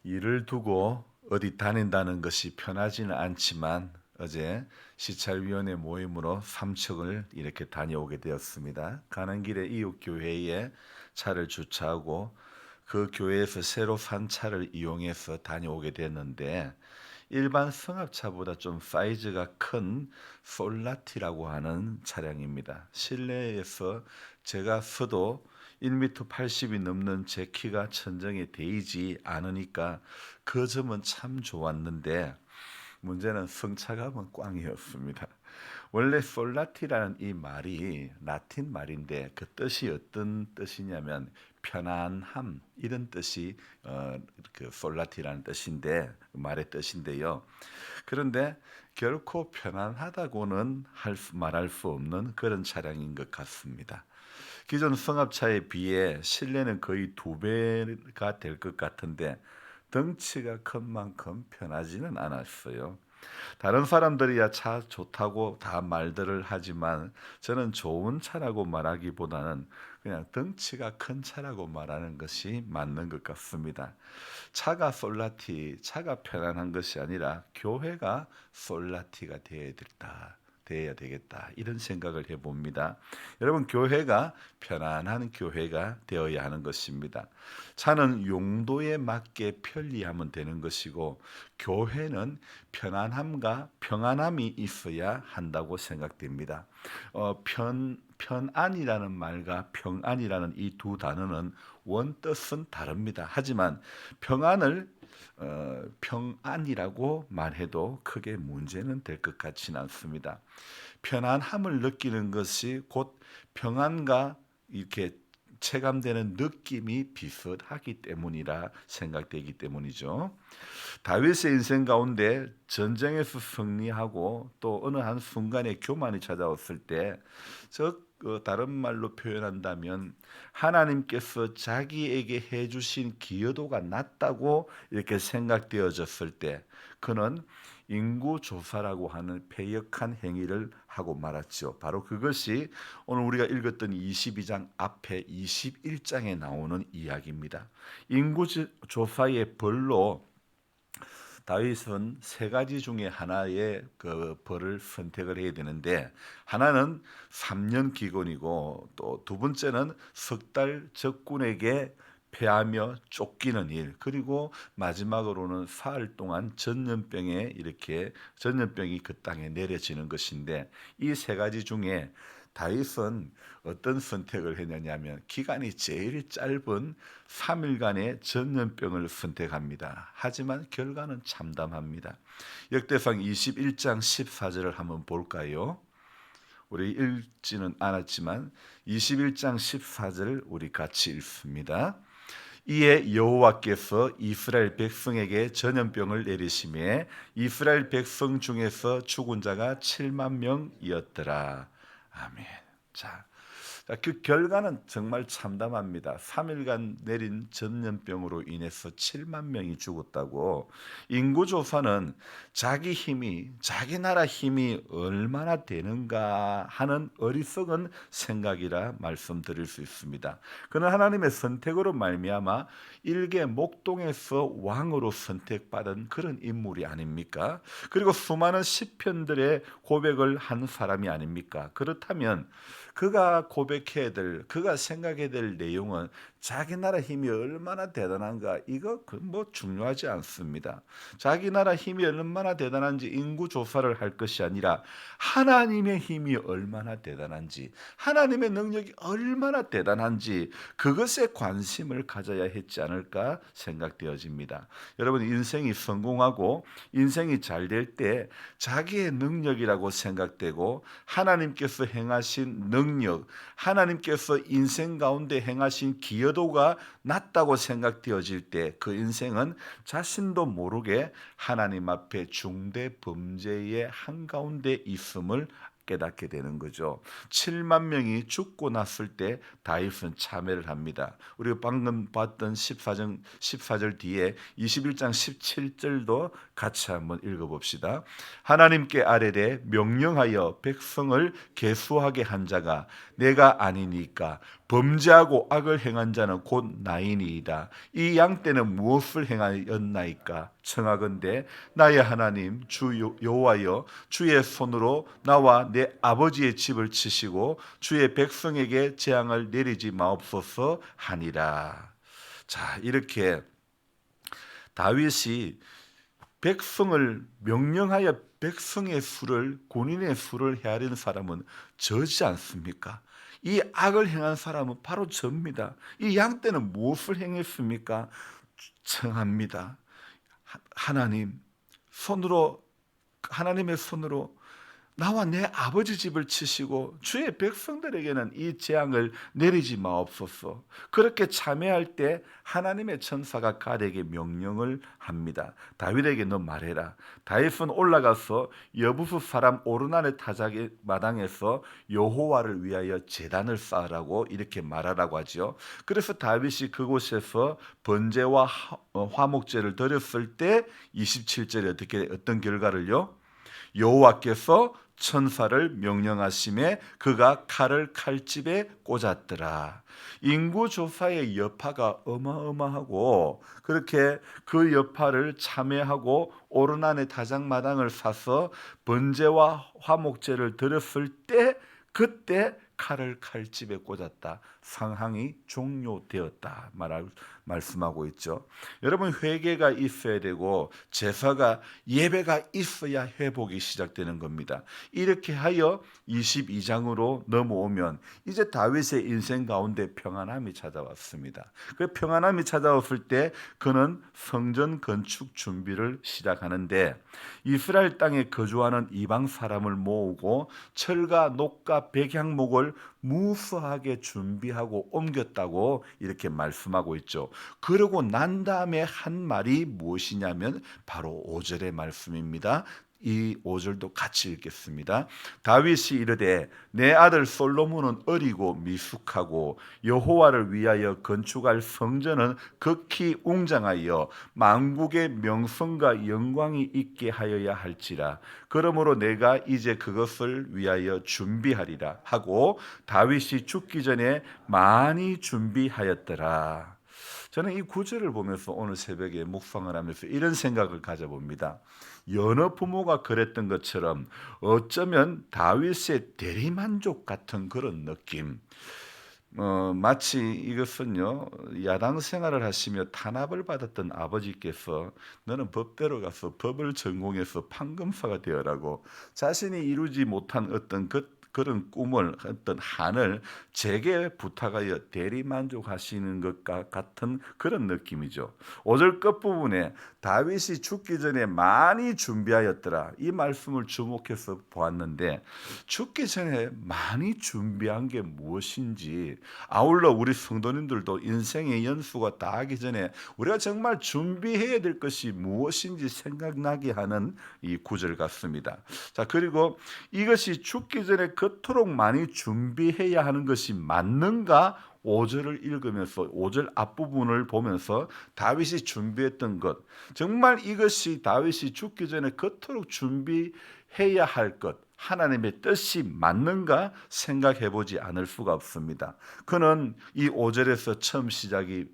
일을 두고 어디 다닌다는 것이 편하지는 않지만 어제 시찰위원회 모임으로 삼척을 이렇게 다녀오게 되었습니다. 가는 길에 이웃 교회에 차를 주차하고 그 교회에서 새로 산 차를 이용해서 다녀오게 됐는데 일반 승합차보다 좀 사이즈가 큰 솔라티라고 하는 차량입니다. 실내에서 제가 서도 1m 80이 넘는 제 키가 천정에 대이지 않으니까 그 점은 참 좋았는데 문제는 승차감은 꽝이었습니다. 원래 솔라티라는 이 말이 라틴 말인데 그 뜻이 어떤 뜻이냐면 편안함 이런 뜻이 그 솔라티라는 뜻인데 말의 뜻인데요. 그런데 결코 편안하다고는 말할 수 없는 그런 차량인 것 같습니다. 기존 승합차에 비해 실내는 거의 두 배가 될 것 같은데 덩치가 큰 만큼 편하지는 않았어요. 다른 사람들이야 차 좋다고 다 말들을 하지만 저는 좋은 차라고 말하기보다는 그냥 덩치가 큰 차라고 말하는 것이 맞는 것 같습니다. 차가 솔라티, 차가 편안한 것이 아니라 교회가 솔라티가 되어야 되겠다 이런 생각을 해봅니다. 여러분 교회가 편안한 교회가 되어야 하는 것입니다. 차는 용도에 맞게 편리하면 되는 것이고 교회는 편안함과 평안함이 있어야 한다고 생각됩니다. 편안이라는 말과 평안이라는 이 두 단어는 원뜻은 다릅니다. 하지만 평안을 평안이라고 말해도 크게 문제는 될 것 같지는 않습니다. 편안함을 느끼는 것이 곧 평안과 이렇게 체감되는 느낌이 비슷하기 때문이라 생각되기 때문이죠. 다윗의 인생 가운데 전쟁에서 승리하고 또 어느 한 순간에 교만이 찾아왔을 때, 다른 말로 표현한다면 하나님께서 자기에게 해주신 기여도가 낮다고 이렇게 생각되어졌을 때 그는 인구조사라고 하는 패역한 행위를 하고 말았죠. 바로 그것이 오늘 우리가 읽었던 22장 앞에 21장에 나오는 이야기입니다. 인구조사의 벌로 다윗은 세 가지 중에 하나의 그 벌을 선택을 해야 되는데 하나는 3년 기근이고 또 두 번째는 석 달 적군에게 패하며 쫓기는 일, 그리고 마지막으로는 사흘 동안 전염병이 그 땅에 내려지는 것인데 이 세 가지 중에 다윗은 어떤 선택을 했느냐면 기간이 제일 짧은 3일간의 전염병을 선택합니다. 하지만 결과는 참담합니다. 역대상 21장 14절을 한번 볼까요? 우리 읽지는 않았지만 21장 14절을 우리 같이 읽습니다. 이에 여호와께서 이스라엘 백성에게 전염병을 내리심에 이스라엘 백성 중에서 죽은 자가 7만 명이었더라. 아멘. 자, 그 결과는 정말 참담합니다. 3일간 내린 전염병으로 인해서 7만 명이 죽었다고. 인구조사는 자기 나라 힘이 얼마나 되는가 하는 어리석은 생각이라 말씀드릴 수 있습니다. 그는 하나님의 선택으로 말미암아 일개 목동에서 왕으로 선택받은 그런 인물이 아닙니까? 그리고 수많은 시편들의 고백을 한 사람이 아닙니까? 그렇다면 그가 생각해야 될 내용은 자기 나라 힘이 얼마나 대단한가, 이거 뭐 중요하지 않습니다. 자기 나라 힘이 얼마나 대단한지 인구 조사를 할 것이 아니라 하나님의 힘이 얼마나 대단한지, 하나님의 능력이 얼마나 대단한지 그것에 관심을 가져야 했지 않을까 생각되어집니다. 여러분, 인생이 성공하고 인생이 잘 될 때 자기의 능력이라고 생각되고 하나님께서 행하신 능력, 하나님께서 인생 가운데 행하신 기여도가 낮다고 생각되어질 때 그 인생은 자신도 모르게 하나님 앞에 중대 범죄의 한가운데 있음을 깨닫게 되는 거죠. 7만 명이 죽고 났을 때 다윗은 참회를 합니다. 우리가 방금 봤던 14절 뒤에 21장 17절도 같이 한번 읽어봅시다. 하나님께 아뢰되 명령하여 백성을 계수하게 한 자가 내가 아니니까 범죄하고 악을 행한 자는 곧 나이니이다. 이 양 때는 무엇을 행하였나이까? 청하건대 나의 하나님 주 여호와여 주의 손으로 나와 내 아버지의 집을 치시고 주의 백성에게 재앙을 내리지 마옵소서 하니라. 자, 이렇게 다윗이 백성을 명령하여 백성의 수를, 군인의 수를 헤아리는 사람은 저지 않습니까? 이 악을 행한 사람은 바로 저입니다. 이 양 때는 무엇을 행했습니까? 청합니다. 하나님 손으로, 하나님의 손으로 나와 내 아버지 집을 치시고 주의 백성들에게는 이 재앙을 내리지 마옵소서. 그렇게 참회할 때 하나님의 천사가 gad에게 명령을 합니다. 다윗에게 너 말해라. 다윗은 올라가서 여부수 사람 오르난의 타작의 마당에서 여호와를 위하여 제단을 쌓으라고 이렇게 말하라고 하죠. 그래서 다윗이 그곳에서 번제와 화목제를 드렸을 때 27절에 어떤 결과를요? 여호와께서 천사를 명령하심에 그가 칼을 칼집에 꽂았더라. 인구조사의 여파가 어마어마하고 그렇게 그 여파를 참회하고 오르난의 다장마당을 사서 번제와 화목제를 드렸을 때 그때 칼을 칼집에 꽂았다. 상황이 종료되었다. 말씀하고 있죠. 여러분 회개가 있어야 되고 제사가 예배가 있어야 회복이 시작되는 겁니다. 이렇게 하여 22장으로 넘어오면 이제 다윗의 인생 가운데 평안함이 찾아왔습니다. 그 평안함이 찾아왔을 때 그는 성전 건축 준비를 시작하는데 이스라엘 땅에 거주하는 이방 사람을 모으고 철과 녹과 백향목을 무수하게 준비하고 옮겼다고 이렇게 말씀하고 있죠. 그러고 난 다음에 한 말이 무엇이냐면 바로 5절의 말씀입니다. 이 5절도 같이 읽겠습니다. 다윗이 이르되 내 아들 솔로몬은 어리고 미숙하고 여호와를 위하여 건축할 성전은 극히 웅장하여 만국의 명성과 영광이 있게 하여야 할지라. 그러므로 내가 이제 그것을 위하여 준비하리라 하고 다윗이 죽기 전에 많이 준비하였더라. 저는 이 구절을 보면서 오늘 새벽에 묵상을 하면서 이런 생각을 가져봅니다. 여러 부모가 그랬던 것처럼 어쩌면 다윗의 대리만족 같은 그런 느낌. 마치 이것은요 야당 생활을 하시며 탄압을 받았던 아버지께서 너는 법대로 가서 법을 전공해서 판검사가 되어라고 자신이 이루지 못한 어떤 그런 꿈을 어떤 한을 제게 부탁하여 대리만족하시는 것과 같은 그런 느낌이죠. 5절 끝부분에 다윗이 죽기 전에 많이 준비하였더라. 이 말씀을 주목해서 보았는데 죽기 전에 많이 준비한 게 무엇인지 아울러 우리 성도님들도 인생의 연수가 다 하기 전에 우리가 정말 준비해야 될 것이 무엇인지 생각나게 하는 이 구절 같습니다. 자, 그리고 이것이 죽기 전에 그토록 많이 준비해야 하는 것이 맞는가? 5절을 읽으면서 5절 앞부분을 보면서 다윗이 준비했던 것 정말 이것이 다윗이 죽기 전에 그토록 준비해야 할 것 하나님의 뜻이 맞는가 생각해 보지 않을 수가 없습니다. 그는 이 5절에서 처음 시작이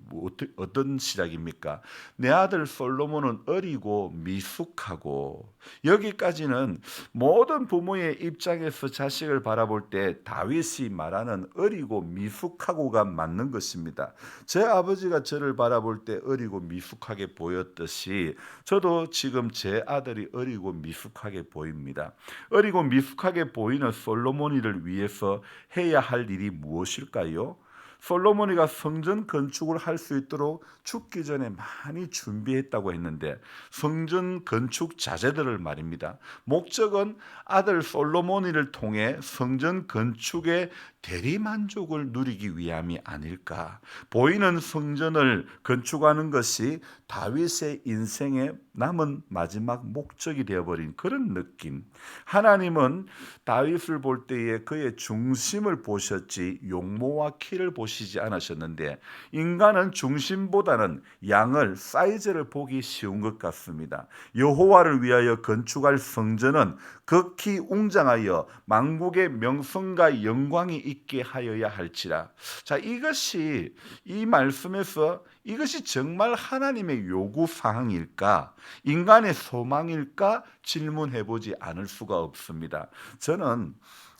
어떤 시작입니까? 내 아들 솔로몬은 어리고 미숙하고 여기까지는 모든 부모의 입장에서 자식을 바라볼 때 다윗이 말하는 어리고 미숙하고가 맞는 것입니다. 제 아버지가 저를 바라볼 때 어리고 미숙하게 보였듯이 저도 지금 제 아들이 어리고 미숙하게 보입니다. 어리고 미숙하게 보이는 솔로몬이를 위해서 해야 할 일이 무엇일까요? 솔로몬이가 성전 건축을 할 수 있도록 죽기 전에 많이 준비했다고 했는데 성전 건축 자재들을 말입니다. 목적은 아들 솔로몬이를 통해 성전 건축의 대리만족을 누리기 위함이 아닐까. 보이는 성전을 건축하는 것이 다윗의 인생의 남은 마지막 목적이 되어버린 그런 느낌. 하나님은 다윗을 볼 때에 그의 중심을 보셨지 용모와 키를 보시지 않으셨는데, 인간은 중심보다는 양을, 사이즈를 보기 쉬운 것 같습니다. 여호와를 위하여 건축할 성전은 극히 웅장하여 만국의 명성과 영광이 있게 하여야 할지라. 자, 이것이 이 말씀에서 이것이 정말 하나님의 요구 사항일까? 인간의 소망일까? 질문해 보지 않을 수가 없습니다. 저는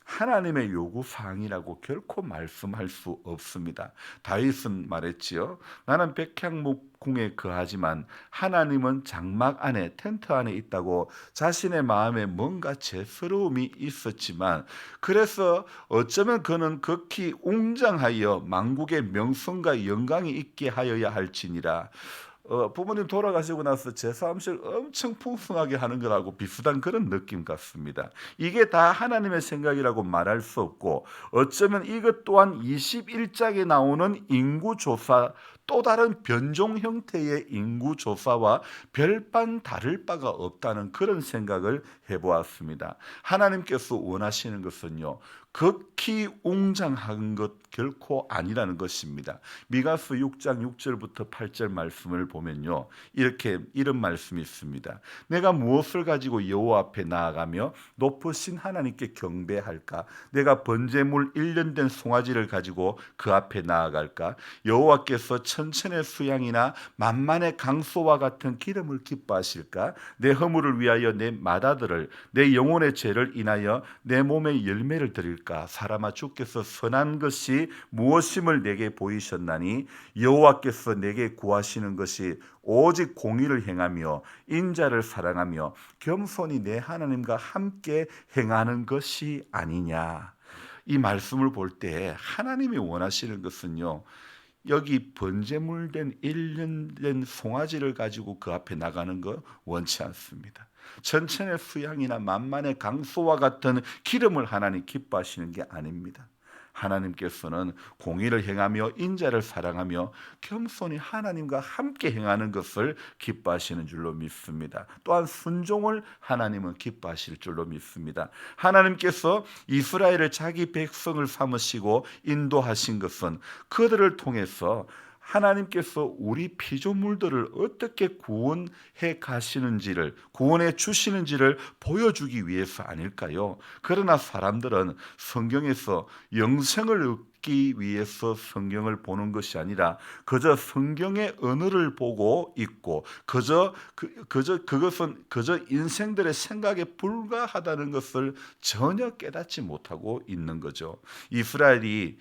하나님의 요구 사항이라고 결코 말씀할 수 없습니다. 다윗은 말했지요. 나는 백향목궁에 거하지만 하나님은 장막 안에, 텐트 안에 있다고 자신의 마음에 뭔가 죄스러움이 있었지만, 그래서 어쩌면 그는 극히 웅장하여 만국의 명성과 영광이 있게 하여야 할지니라. 부모님 돌아가시고 나서 제사함실 엄청 풍성하게 하는 거라고 비슷한 그런 느낌 같습니다. 이게 다 하나님의 생각이라고 말할 수 없고, 어쩌면 이것 또한 21장에 나오는 인구조사, 또 다른 변종 형태의 인구조사와 별반 다를 바가 없다는 그런 생각을 해보았습니다. 하나님께서 원하시는 것은요, 극히 웅장한 것 결코 아니라는 것입니다. 미가서 6장 6절부터 8절 말씀을 보면요, 이런 말씀이 있습니다. 내가 무엇을 가지고 여호와 앞에 나아가며 높으신 하나님께 경배할까? 내가 번제물 1년 된 송아지를 가지고 그 앞에 나아갈까? 여호와께서 천천의 수양이나 만만의 강소와 같은 기름을 기뻐하실까? 내 허물을 위하여 내 맏아들을, 내 영혼의 죄를 인하여 내 몸에 열매를 드릴까? 사람아, 주께서 선한 것이 무엇임을 내게 보이셨나니 여호와께서 내게 구하시는 것이 오직 공의를 행하며 인자를 사랑하며 겸손히 내 하나님과 함께 행하는 것이 아니냐. 이 말씀을 볼 때 하나님이 원하시는 것은요, 여기 번제물 된 1년 된 송아지를 가지고 그 앞에 나가는 거 원치 않습니다. 천천의 수양이나 만만의 강소와 같은 기름을 하나님 기뻐하시는 게 아닙니다. 하나님께서는 공의를 행하며 인자를 사랑하며 겸손히 하나님과 함께 행하는 것을 기뻐하시는 줄로 믿습니다. 또한 순종을 하나님은 기뻐하실 줄로 믿습니다. 하나님께서 이스라엘을 자기 백성을 삼으시고 인도하신 것은 그들을 통해서 하나님께서 우리 피조물들을 어떻게 구원해 가시는지를, 구원해 주시는지를 보여주기 위해서 아닐까요? 그러나 사람들은 성경에서 영생을 얻기 위해서 성경을 보는 것이 아니라 그저 성경의 언어를 보고 있고, 그것은 그저 인생들의 생각에 불과하다는 것을 전혀 깨닫지 못하고 있는 거죠. 이스라엘이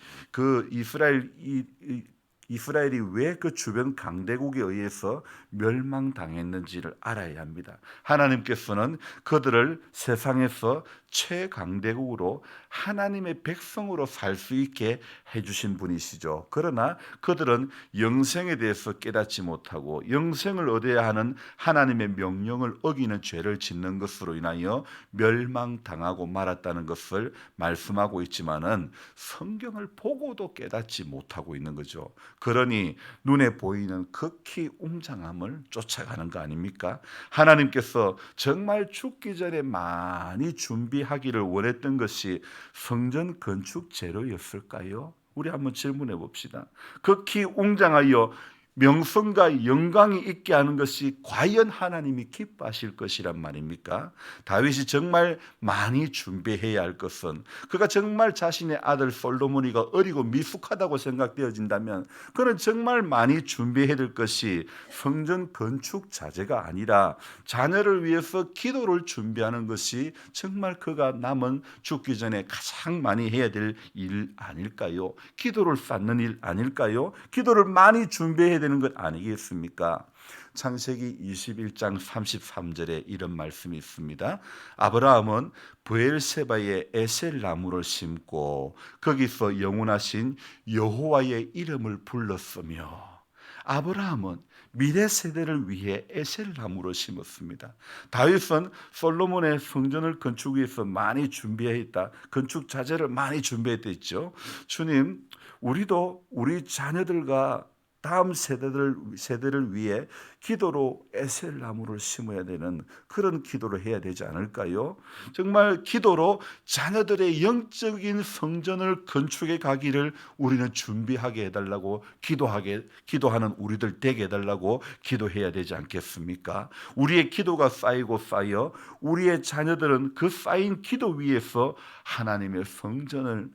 왜 그 주변 강대국에 의해서 멸망당했는지를 알아야 합니다. 하나님께서는 그들을 세상에서 최강대국으로 하나님의 백성으로 살 수 있게 해주신 분이시죠. 그러나 그들은 영생에 대해서 깨닫지 못하고 영생을 얻어야 하는 하나님의 명령을 어기는 죄를 짓는 것으로 인하여 멸망당하고 말았다는 것을 말씀하고 있지만은 성경을 보고도 깨닫지 못하고 있는 거죠. 그러니 눈에 보이는 극히 웅장함을 쫓아가는 거 아닙니까? 하나님께서 정말 죽기 전에 많이 준비하기를 원했던 것이 성전 건축 재료였을까요? 우리 한번 질문해 봅시다. 극히 웅장하여 명성과 영광이 있게 하는 것이 과연 하나님이 기뻐하실 것이란 말입니까? 다윗이 정말 많이 준비해야 할 것은, 그가 정말 자신의 아들 솔로몬이가 어리고 미숙하다고 생각되어진다면 그는 정말 많이 준비해야 될 것이 성전 건축 자재가 아니라 자녀를 위해서 기도를 준비하는 것이 정말 그가 남은 죽기 전에 가장 많이 해야 될 일 아닐까요? 기도를 쌓는 일 아닐까요? 기도를 많이 준비해야 되는 것 아니겠습니까? 창세기 21장 33절에 이런 말씀이 있습니다. 아브라함은 브엘세바에 에셀 나무를 심고 거기서 영원하신 여호와의 이름을 불렀으며, 아브라함은 미래 세대를 위해 에셀 나무를 심었습니다. 다윗은 솔로몬의 성전을 건축 위해서 많이 준비했다. 건축 자재를 많이 준비했다 했죠. 주님, 우리도 우리 자녀들과 다음 세대를 위해 기도로 에셀나무를 심어야 되는 그런 기도를 해야 되지 않을까요? 정말 기도로 자녀들의 영적인 성전을 건축해 가기를 우리는 준비하게 해달라고 기도하는 우리들 되게 해달라고 기도해야 되지 않겠습니까? 우리의 기도가 쌓이고 쌓여 우리의 자녀들은 그 쌓인 기도 위에서 하나님의 성전을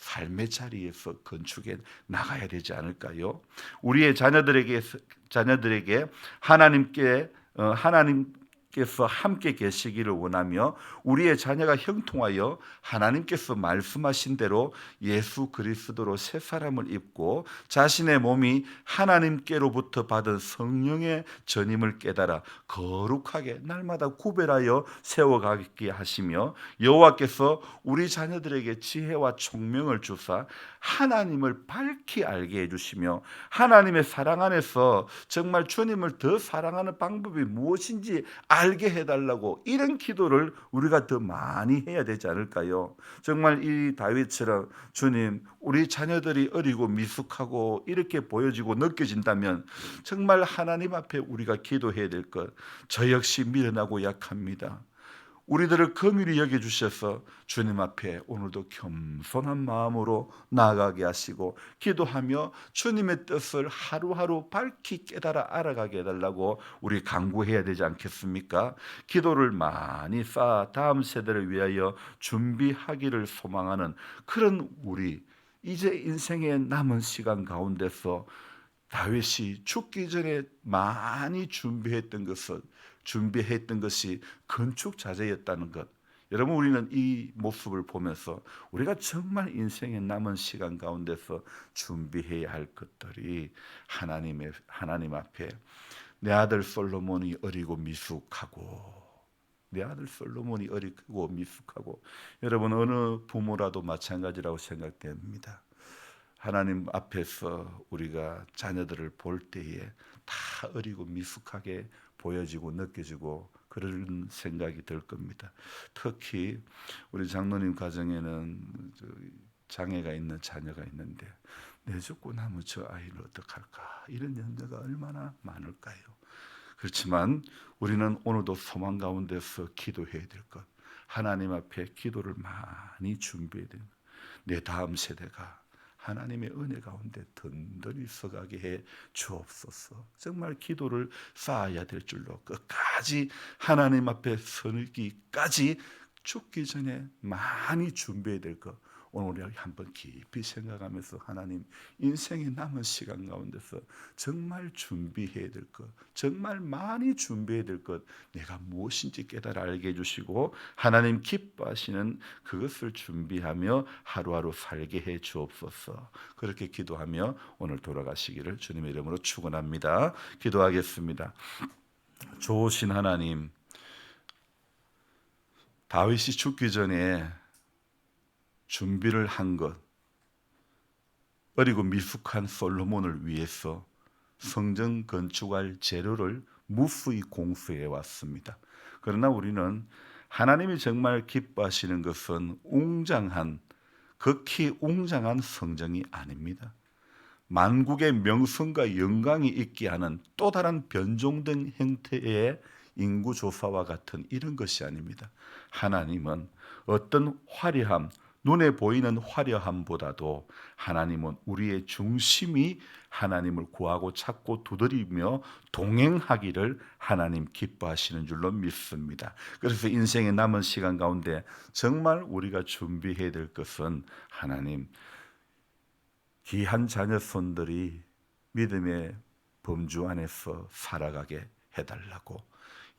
삶의 자리에서 건축해 나가야 되지 않을까요? 우리의 자녀들에게 하나님께서 함께 계시기를 원하며 우리의 자녀가 형통하여 하나님께서 말씀하신 대로 예수 그리스도로 새 사람을 입고 자신의 몸이 하나님께로부터 받은 성령의 전임을 깨달아 거룩하게 날마다 구별하여 세워가게 하시며 여호와께서 우리 자녀들에게 지혜와 총명을 주사 하나님을 밝히 알게 해주시며 하나님의 사랑 안에서 정말 주님을 더 사랑하는 방법이 무엇인지 알게 해달라고 이런 기도를 우리가 더 많이 해야 되지 않을까요? 정말 이 다윗처럼 주님 우리 자녀들이 어리고 미숙하고 이렇게 보여지고 느껴진다면 정말 하나님 앞에 우리가 기도해야 될 것, 저 역시 미련하고 약합니다. 우리들을 긍휼히 여겨주셔서 주님 앞에 오늘도 겸손한 마음으로 나아가게 하시고 기도하며 주님의 뜻을 하루하루 밝히 깨달아 알아가게 해달라고 우리 간구해야 되지 않겠습니까? 기도를 많이 쌓아 다음 세대를 위하여 준비하기를 소망하는 그런 우리 이제 인생의 남은 시간 가운데서 다윗이 죽기 전에 많이 준비했던 것이 건축 자재였다는 것. 여러분 우리는 이 모습을 보면서 우리가 정말 인생의 남은 시간 가운데서 준비해야 할 것들이 하나님 앞에 내 아들 솔로몬이 어리고 미숙하고 여러분 어느 부모라도 마찬가지라고 생각됩니다. 하나님 앞에서 우리가 자녀들을 볼 때에 다 어리고 미숙하게 보여지고 느껴지고 그런 생각이 들 겁니다. 특히 우리 장로님 가정에는 장애가 있는 자녀가 있는데 내 죽고 나면 저 아이를 어떡할까 이런 염려가 얼마나 많을까요? 그렇지만 우리는 오늘도 소망 가운데서 기도해야 될 것, 하나님 앞에 기도를 많이 준비해야 되는 내 다음 세대가 하나님의 은혜 가운데 든든히 서가게 해 주옵소서. 정말 기도를 쌓아야 될 줄로 끝까지 하나님 앞에 서기까지 죽기 전에 많이 준비해야 될 것, 오늘 우리 한번 깊이 생각하면서 하나님 인생의 남은 시간 가운데서 정말 준비해야 될 것, 정말 많이 준비해야 될 것, 내가 무엇인지 깨달아 알게 해주시고 하나님 기뻐하시는 그것을 준비하며 하루하루 살게 해 주옵소서. 그렇게 기도하며 오늘 돌아가시기를 주님의 이름으로 축원합니다. 기도하겠습니다. 좋으신 하나님, 다윗이 죽기 전에 준비를 한 것, 어리고 미숙한 솔로몬을 위해서 성전 건축할 재료를 무수히 공수해 왔습니다. 그러나 우리는 하나님이 정말 기뻐하시는 것은 극히 웅장한 성전이 아닙니다. 만국의 명성과 영광이 있게 하는 또 다른 변종된 형태의 인구조사와 같은 이런 것이 아닙니다. 하나님은 어떤 화려함, 눈에 보이는 화려함보다도 하나님은 우리의 중심이 하나님을 구하고 찾고 두드리며 동행하기를 하나님 기뻐하시는 줄로 믿습니다. 그래서 인생의 남은 시간 가운데 정말 우리가 준비해야 될 것은 하나님 귀한 자녀 손들이 믿음의 범주 안에서 살아가게 해달라고,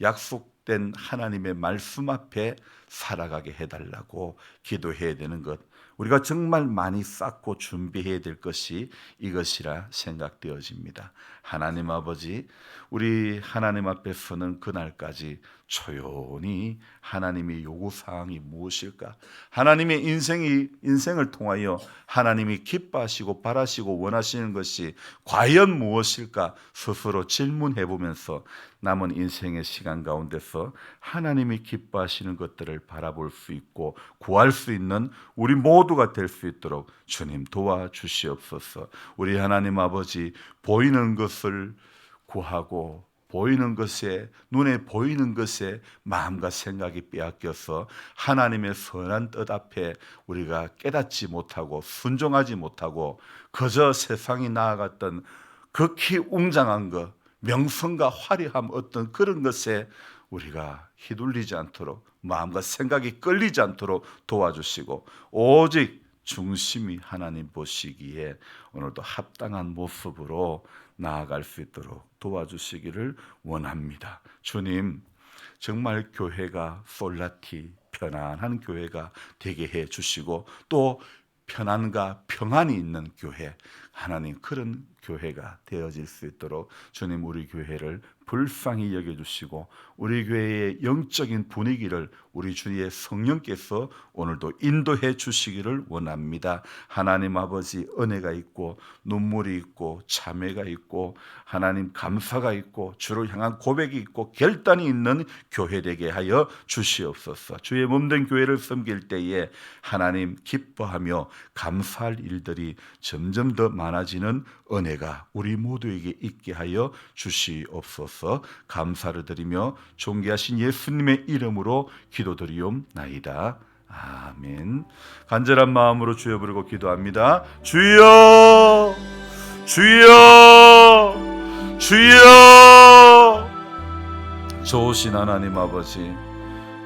약속된 하나님의 말씀 앞에 살아가게 해달라고 기도해야 되는 것, 우리가 정말 많이 쌓고 준비해야 될 것이 이것이라 생각되어집니다. 하나님 아버지, 우리 하나님 앞에 서는 그날까지 조용히 하나님의 요구사항이 무엇일까, 하나님의 인생을 통하여 하나님이 기뻐하시고 바라시고 원하시는 것이 과연 무엇일까 스스로 질문해 보면서 남은 인생의 시간 시간 가운데서 하나님이 기뻐하시는 것들을 바라볼 수 있고 구할 수 있는 우리 모두가 될 수 있도록 주님 도와주시옵소서. 우리 하나님 아버지, 보이는 것을 구하고 보이는 것에, 눈에 보이는 것에 마음과 생각이 빼앗겨서 하나님의 선한 뜻 앞에 우리가 깨닫지 못하고 순종하지 못하고 그저 세상이 나아갔던 극히 웅장한 것, 명성과 화려함, 어떤 그런 것에 우리가 휘둘리지 않도록, 마음과 생각이 끌리지 않도록 도와주시고 오직 중심이 하나님 보시기에 오늘도 합당한 모습으로 나아갈 수 있도록 도와주시기를 원합니다. 주님, 정말 교회가 솔라티, 편안한 교회가 되게 해 주시고 또 편안과 평안이 있는 교회, 하나님 그런 교회가 되어질 수 있도록 주님 우리 교회를 불쌍히 여겨주시고 우리 교회의 영적인 분위기를 우리 주의 성령께서 오늘도 인도해 주시기를 원합니다. 하나님 아버지, 은혜가 있고 눈물이 있고 참회가 있고 하나님 감사가 있고 주를 향한 고백이 있고 결단이 있는 교회 되게 하여 주시옵소서. 주의 몸된 교회를 섬길 때에 하나님 기뻐하며 감사할 일들이 점점 더 많아지는 은혜가 우리 모두에게 있게 하여 주시옵소서. 감사를 드리며 존귀하신 예수님의 이름으로 기도드리옵나이다. 아멘. 간절한 마음으로 주여 부르고 기도합니다. 주여, 주여, 주여. 좋으신 하나님 아버지,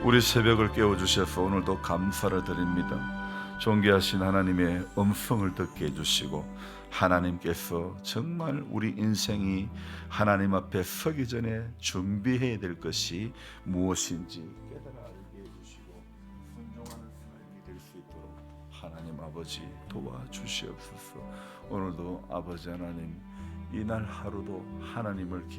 우리 새벽을 깨워주셔서 오늘도 감사를 드립니다. 존귀하신 하나님의 음성을 듣게 해주시고 하나님께서 정말 우리 인생이 하나님 앞에 서기 전에 준비해야 될 것이 무엇인지 깨달아 알게 해주시고 순종하는 삶이 될 수 있도록 하나님 아버지 도와주시옵소서. 오늘도 아버지 하나님, 이날 하루도 하나님을